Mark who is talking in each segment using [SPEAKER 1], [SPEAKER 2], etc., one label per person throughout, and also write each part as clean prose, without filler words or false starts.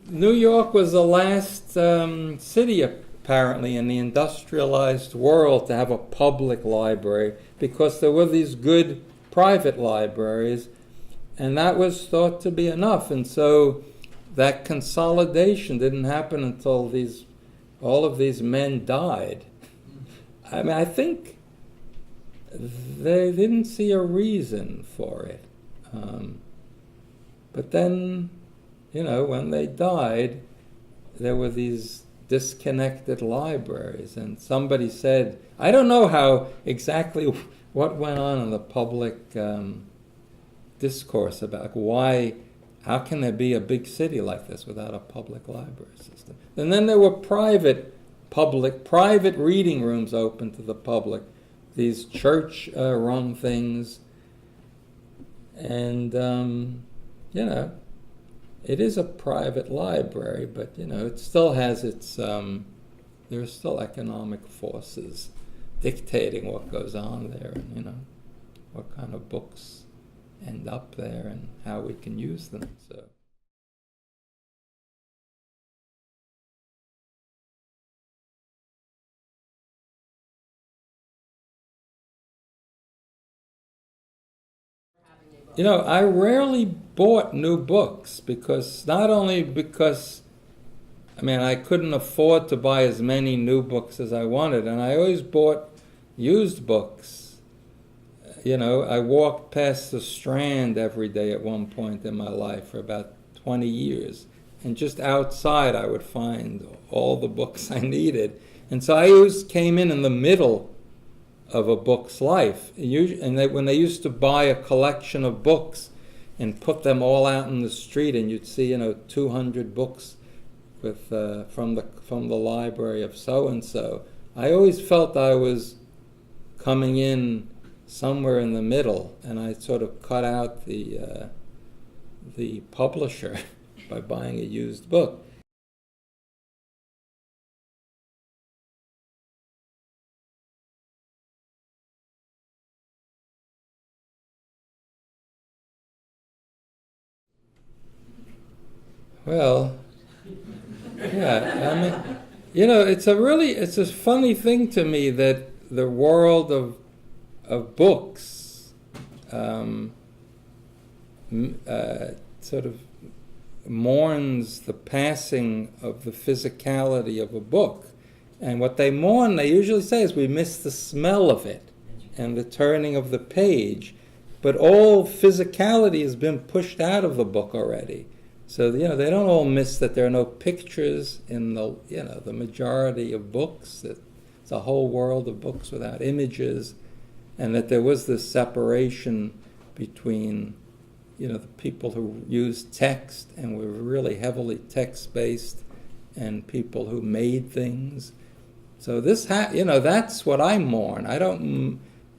[SPEAKER 1] New York was the last city, apparently, in the industrialized world to have a public library, because there were these good private libraries, and that was thought to be enough. And so that consolidation didn't happen until all of these men died. I mean, I think they didn't see a reason for it. But then, when they died, there were these disconnected libraries. And somebody said, I don't know how exactly what went on in the public discourse about how can there be a big city like this without a public library system? And then there were private reading rooms open to the public, these church-run things. And, it is a private library, but, it still has its, there are still economic forces dictating what goes on there, and, what kind of books end up there and how we can use them. So. I rarely bought new books not only because, I couldn't afford to buy as many new books as I wanted, and I always bought used books. I walked past the Strand every day at one point in my life for about 20 years, and just outside I would find all the books I needed. And so I always came in the middle of a book's life. When they used to buy a collection of books and put them all out in the street, and you'd see 200 books with from the library of so and so, I always felt I was coming in somewhere in the middle, and I sort of cut out the publisher by buying a used book. Well, yeah, it's a funny thing to me that the world of books sort of mourns the passing of the physicality of a book. And what they mourn, they usually say, is we miss the smell of it and the turning of the page. But all physicality has been pushed out of the book already. So, they don't all miss that there are no pictures in the majority of books, that it's a whole world of books without images, and that there was this separation between, the people who used text and were really heavily text-based and people who made things. So that's what I mourn.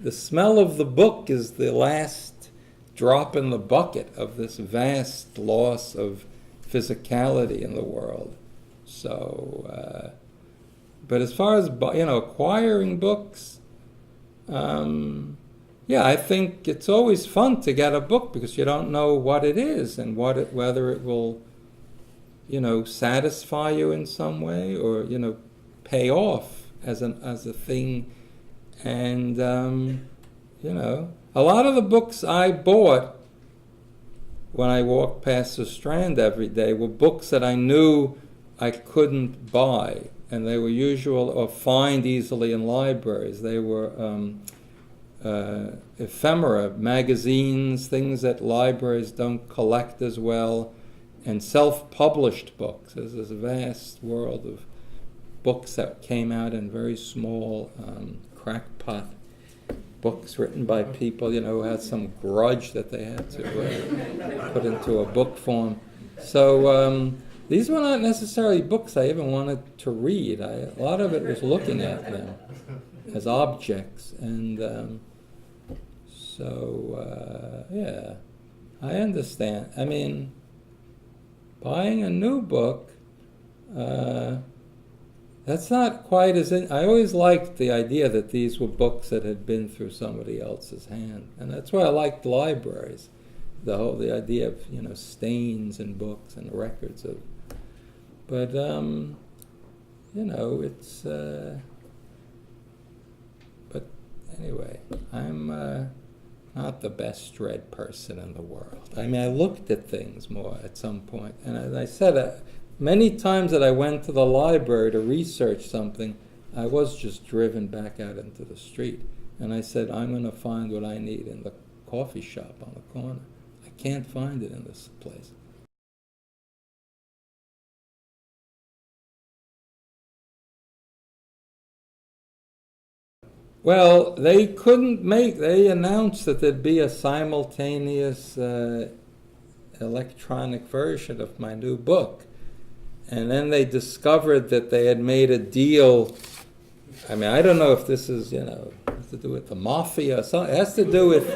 [SPEAKER 1] The smell of the book is the last drop in the bucket of this vast loss of physicality in the world. So, but as far as acquiring books, I think it's always fun to get a book because you don't know what it is and whether it will, satisfy you in some way or pay off as a thing, and a lot of the books I bought when I walked past the Strand every day were books that I knew I couldn't buy, and they were usual or find easily in libraries. They were ephemera, magazines, things that libraries don't collect as well, and self-published books. There's this vast world of books that came out in very small crackpot books written by people, who had some grudge that they had to put into a book form. So these were not necessarily books I even wanted to read. A lot of it was looking at them as objects. And I understand. Buying a new book, that's not quite I always liked the idea that these were books that had been through somebody else's hand, and that's why I liked libraries. The idea of stains in books and records of But, it's... but anyway, I'm not the best read person in the world. I mean, I looked at things more at some point. And as I said, many times that I went to the library to research something, I was just driven back out into the street. And I said, I'm going to find what I need in the coffee shop on the corner. I can't find it in this place. Well, they announced that there'd be a simultaneous electronic version of my new book. And then they discovered that they had made a deal. I mean, I don't know if this is, has to do with the mafia or something. It has to do with,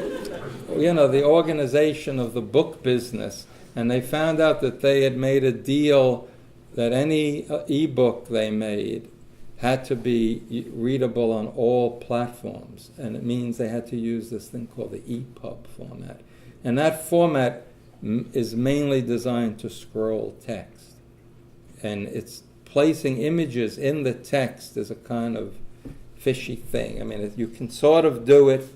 [SPEAKER 1] the organization of the book business. And they found out that they had made a deal that any ebook they made had to be readable on all platforms. And it means they had to use this thing called the EPUB format. And that format is mainly designed to scroll text. And it's placing images in the text is a kind of fishy thing. I mean, you can sort of do it,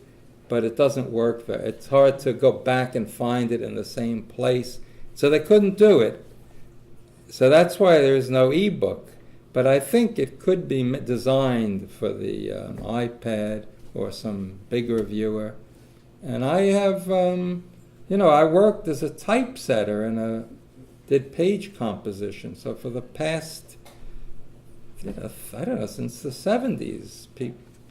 [SPEAKER 1] but it doesn't work there. It's hard to go back and find it in the same place. So they couldn't do it. So that's why there's no ebook. But I think it could be designed for the iPad or some bigger viewer. And I have, I worked as a typesetter and did page composition. So for the past, I don't know, since the 70s,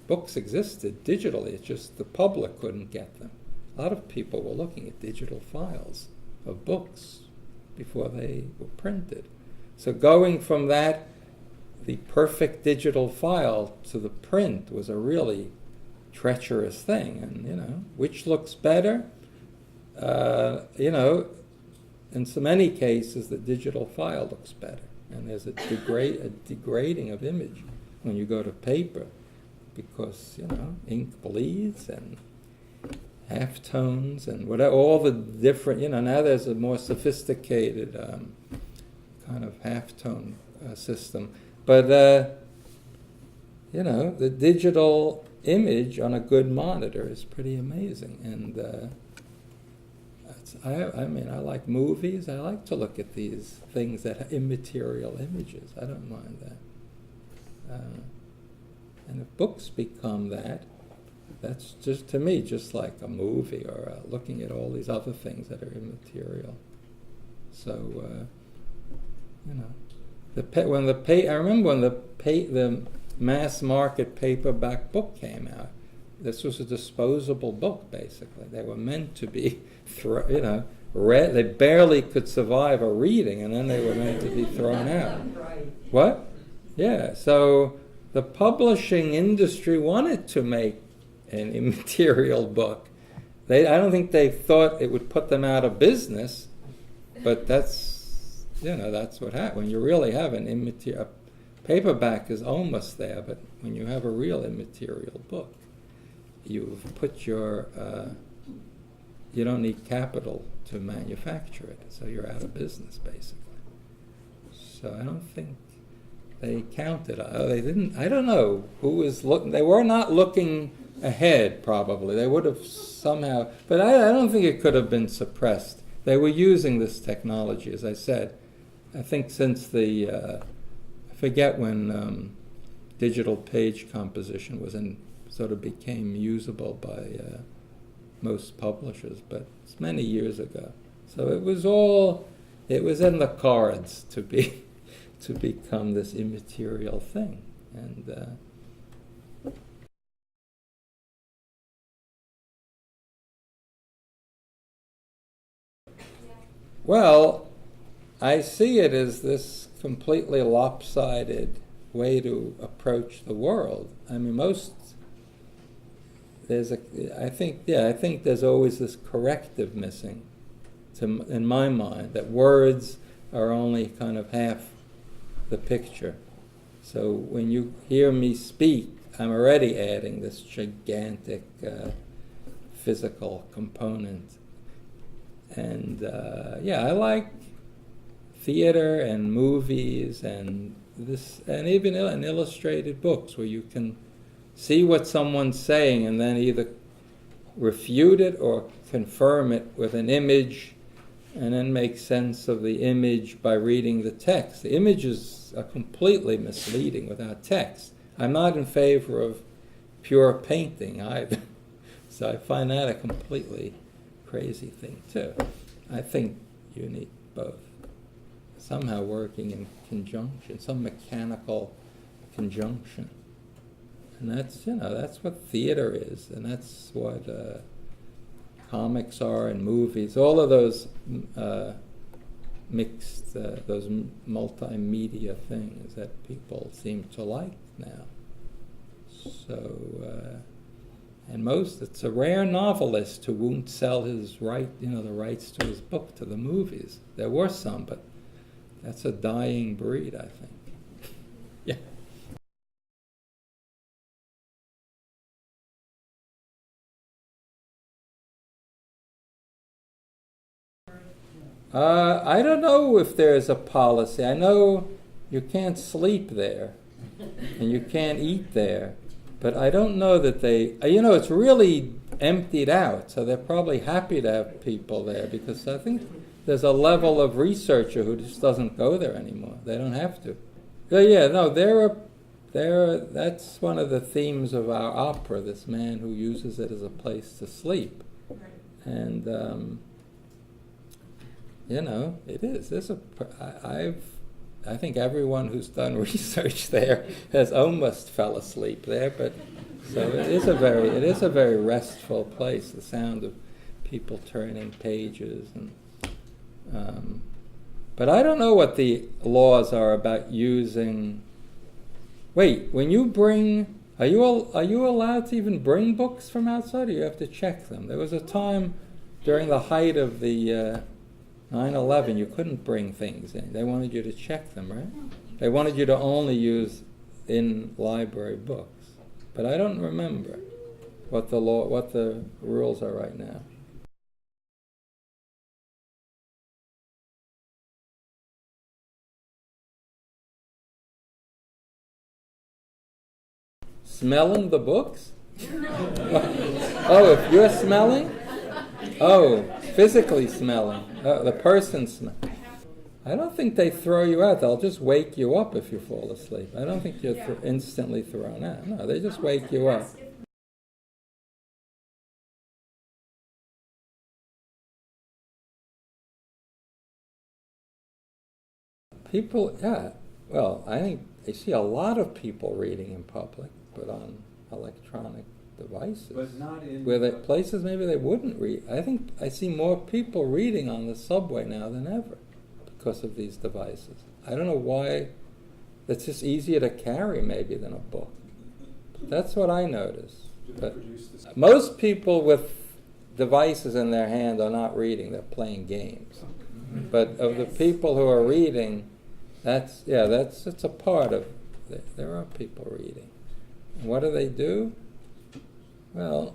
[SPEAKER 1] books existed digitally. It's just the public couldn't get them. A lot of people were looking at digital files of books before they were printed. So going from that, the perfect digital file to the print was a really treacherous thing. And, which looks better? In so many cases, the digital file looks better. And there's a degrading of image when you go to paper because, ink bleeds and halftones and whatever, all the different, now there's a more sophisticated kind of halftone system. But, the digital image on a good monitor is pretty amazing. And I like movies. I like to look at these things that have immaterial images. I don't mind that. And if books become that, that's just, to me, just like a movie or looking at all these other things that are immaterial. So, I remember when the mass market paperback book came out. This was a disposable book, basically. They were meant to be, read. They barely could survive a reading, and then they were meant to be thrown out. What? Yeah. So the publishing industry wanted to make an immaterial book. I don't think they thought it would put them out of business, but that's what happens. When you really have an immaterial, paperback is almost there, but when you have a real immaterial book, you've put you don't need capital to manufacture it, so you're out of business, basically. So I don't think they counted. They didn't. I don't know who was looking. They were not looking ahead, probably. They would have somehow, but I don't think it could have been suppressed. They were using this technology, as I said. I think since I forget when digital page composition sort of became usable by most publishers, but it's many years ago. So it was in the cards to become this immaterial thing. And well, I see it as this completely lopsided way to approach the world. I mean, I think there's always this corrective missing, in my mind, that words are only kind of half the picture. So when you hear me speak, I'm already adding this gigantic physical component. And I like theater and movies and even in illustrated books where you can see what someone's saying and then either refute it or confirm it with an image and then make sense of the image by reading the text. The images are completely misleading without text. I'm not in favor of pure painting either. So I find that a completely crazy thing too. I think you need both. Somehow working in conjunction, some mechanical conjunction. And that's what theater is, and that's what comics are and movies. All of those mixed, those multimedia things that people seem to like now. So, and it's a rare novelist who won't sell his the rights to his book to the movies. There were some, but that's a dying breed, I think. Yeah. I don't know if there's a policy. I know you can't sleep there, and you can't eat there, but I don't know that they, it's really emptied out, so they're probably happy to have people there, because I think there's a level of researcher who just doesn't go there anymore. They don't have to. That's one of the themes of our opera, this man who uses it as a place to sleep. And, it is. I think everyone who's done research there has almost fell asleep there, but so it is a very restful place. The sound of people turning pages, and but I don't know what the laws are about using. Wait, when you bring, are you allowed to even bring books from outside, or you have to check them? There was a time during the height of the 9/11, you couldn't bring things in. They wanted you to check them, right? They wanted you to only use in library books. But I don't remember what the rules are right now. Smelling the books? Oh, if you're smelling? Oh, physically smelling. The person smelling. I don't think they throw you out. They'll just wake you up if you fall asleep. I don't think you're instantly thrown out. No, they just wake you up. People, well, I think I see a lot of people reading in public, but on electronic devices.
[SPEAKER 2] But not in
[SPEAKER 1] places maybe they wouldn't read. I think I see more people reading on the subway now than ever because of these devices. I don't know why. It's just easier to carry maybe than a book. That's what I notice. But most people with devices in their hand are not reading, they're playing games. But of the people who are reading, it's a part of, there are people reading. And what do they do? Well,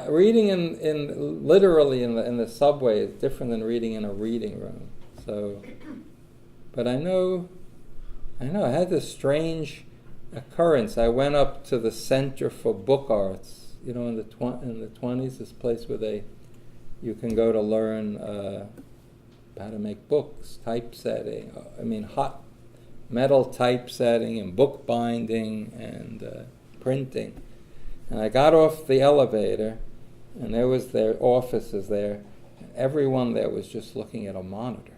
[SPEAKER 1] reading in literally in the subway is different than reading in a reading room. So, but I know I had this strange occurrence. I went up to the Center for Book Arts, in the 20s, this place where you can go to learn how to make books, typesetting. Hot metal typesetting and bookbinding and printing. And I got off the elevator, and there was their offices there, and everyone there was just looking at a monitor.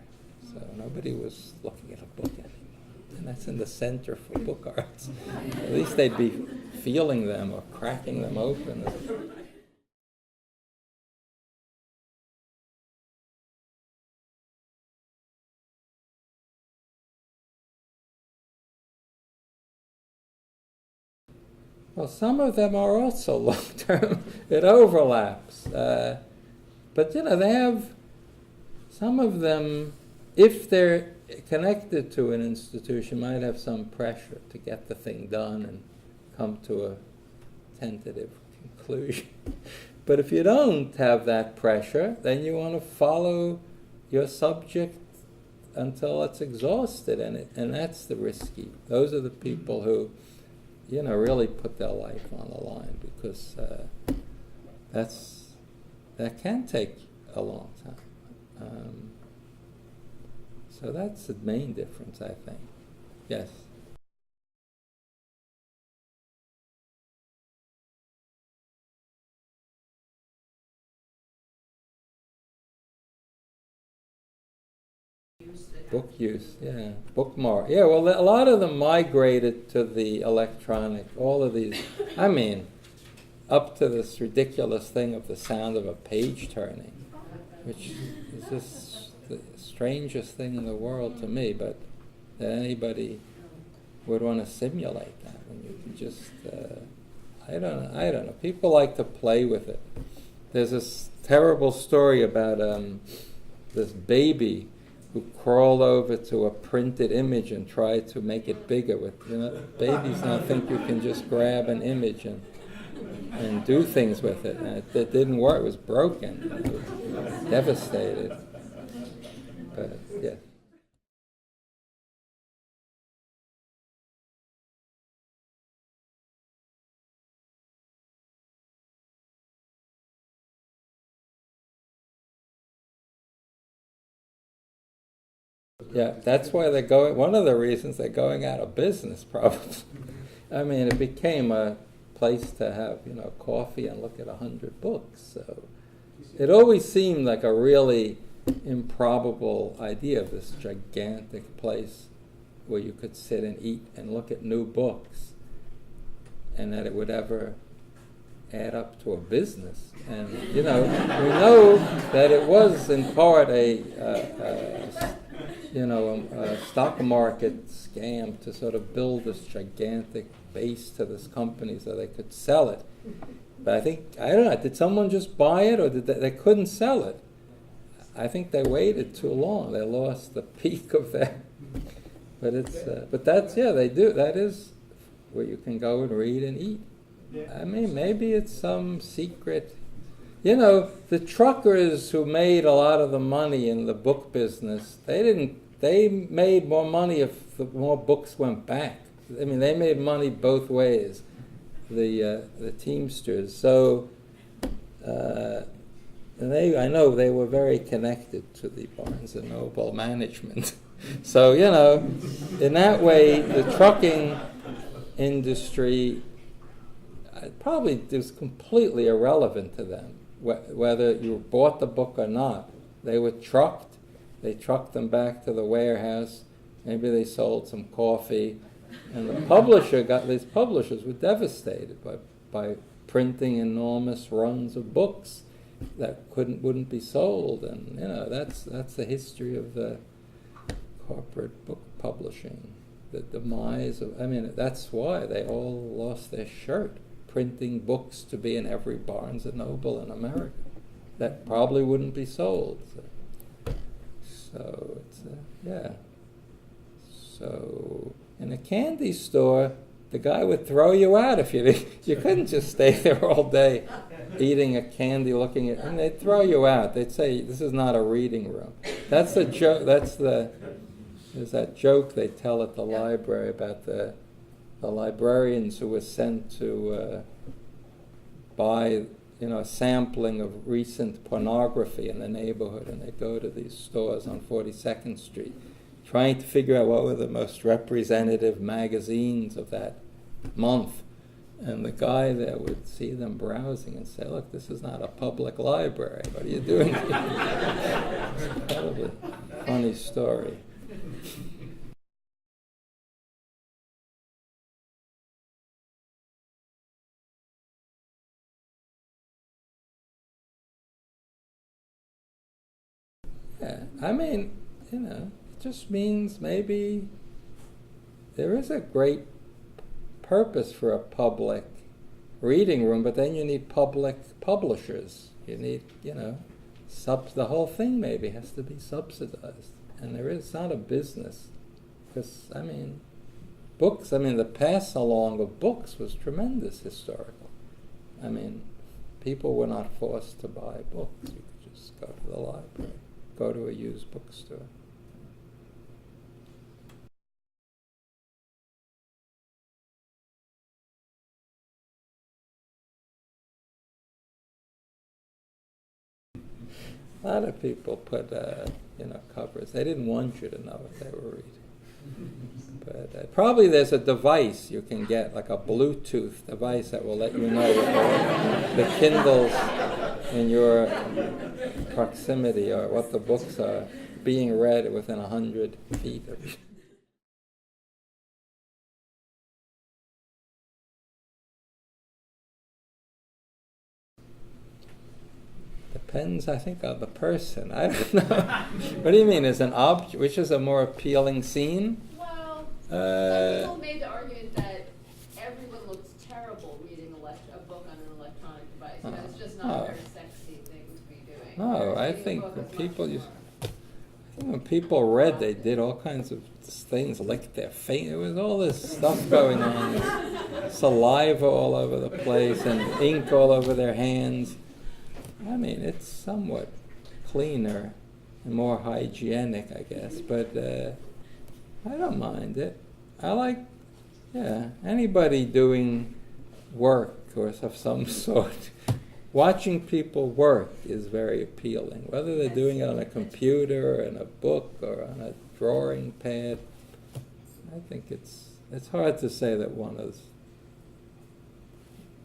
[SPEAKER 1] So nobody was looking at a book anymore. And that's in the Center for Book Arts. At least they'd be feeling them or cracking them open. Well, some of them are also long-term. It overlaps. But, they have, some of them, if they're connected to an institution, might have some pressure to get the thing done and come to a tentative conclusion. But if you don't have that pressure, then you want to follow your subject until it's exhausted, and that's the risky. Those are the people who, really put their life on the line, because that can take a long time. So that's the main difference, I think. Yes. Book use, yeah. Bookmark. Yeah, well, a lot of them migrated to the electronic. All of these, up to this ridiculous thing of the sound of a page turning, which is just the strangest thing in the world to me, but that anybody would want to simulate that when you can just, I don't know. People like to play with it. There's this terrible story about this baby who crawled over to a printed image and tried to make it bigger with, babies now think you can just grab an image and do things with it. And it didn't work, it was broken. It was devastated. But, yeah. Yeah, that's why they're going, one of the reasons they're going out of business, probably. It became a place to have, coffee and look at 100 books. So it always seemed like a really improbable idea of this gigantic place where you could sit and eat and look at new books, and that it would ever add up to a business. And, we know that it was in part a stock market scam to sort of build this gigantic base to this company so they could sell it. But I think, I don't know, did someone just buy it, or did they couldn't sell it? I think they waited too long. They lost the peak of that. But but that's, they do. That is where you can go and read and eat. Maybe it's some secret. The truckers who made a lot of the money in the book business, they made more money if the more books went back. They made money both ways, the Teamsters. So, and I know they were very connected to the Barnes & Noble management. So, in that way, the trucking industry probably is completely irrelevant to them. Whether you bought the book or not, they were trucked. They trucked them back to the warehouse. Maybe they sold some coffee, and these publishers were devastated by printing enormous runs of books that wouldn't be sold, and that's the history of the corporate book publishing, the demise of. That's why they all lost their shirt. Printing books to be in every Barnes & Noble in America that probably wouldn't be sold. So it's So in a candy store, the guy would throw you out if you couldn't just stay there all day eating a candy, looking at, and they'd throw you out. They'd say, "This is not a reading room." That's the joke. There's that joke they tell at the library about the librarians who were sent to buy, a sampling of recent pornography in the neighborhood, and they go to these stores on 42nd Street, trying to figure out what were the most representative magazines of that month. And the guy there would see them browsing and say, "Look, this is not a public library. What are you doing here?" It's an incredibly funny story. Yeah, it just means maybe there is a great purpose for a public reading room, but then you need public publishers. You need, the whole thing maybe has to be subsidized. And it's not a business. Because, books, the pass along of books was tremendous historical. People were not forced to buy books. You could just go to the library, go to a used bookstore. A lot of people put, covers. They didn't want you to know what they were reading. But probably there's a device you can get, like a Bluetooth device that will let you know the Kindles in your proximity or what the books are being read within 100 feet of you. Depends, I think, on the person. I don't know. What do you mean? Is an object, which is a more appealing scene?
[SPEAKER 2] Well, some people made the argument that everyone looks terrible reading a book on an electronic device. That it's just not a very sexy thing to be doing.
[SPEAKER 1] No, I think when people read, they did all kinds of things, licked their face. There was all this stuff going on, saliva all over the place, and ink all over their hands. I mean, it's somewhat cleaner and more hygienic, I guess, but I don't mind it. I like, anybody doing work or of some sort. Watching people work is very appealing, whether they're doing it on a computer, or in a book, or on a drawing pad. I think it's hard to say that one is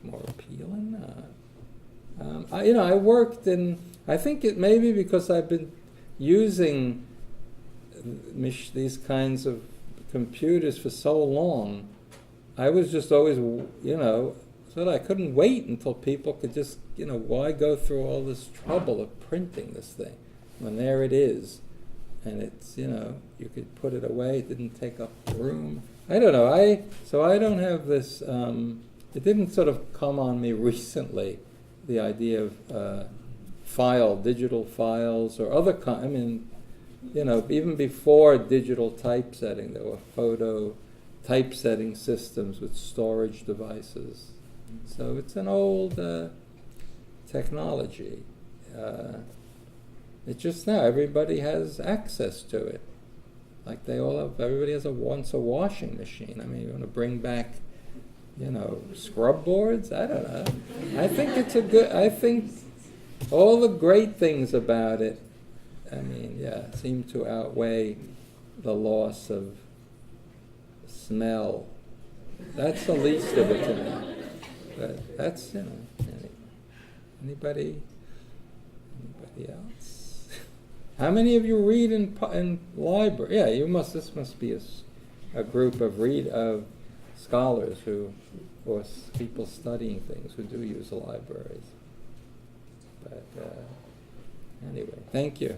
[SPEAKER 1] more appealing. I worked in, I think it may be because I've been using these kinds of computers for so long, I was just always, so that I couldn't wait until people could just, why go through all this trouble of printing this thing when there it is, and it's, you could put it away, it didn't take up room. I don't know, so I don't have this, it didn't sort of come on me recently, the idea of digital files or other even before digital typesetting, there were photo typesetting systems with storage devices. So it's an old technology. It's just now everybody has access to it. Like everybody wants a washing machine. I mean, you want to bring back scrub boards? I don't know. I think all the great things about it, seem to outweigh the loss of smell. That's the least of it to me. But that's, anybody else? How many of you read in library? Yeah, this must be a group of scholars or people studying things who do use the libraries. But anyway, thank you.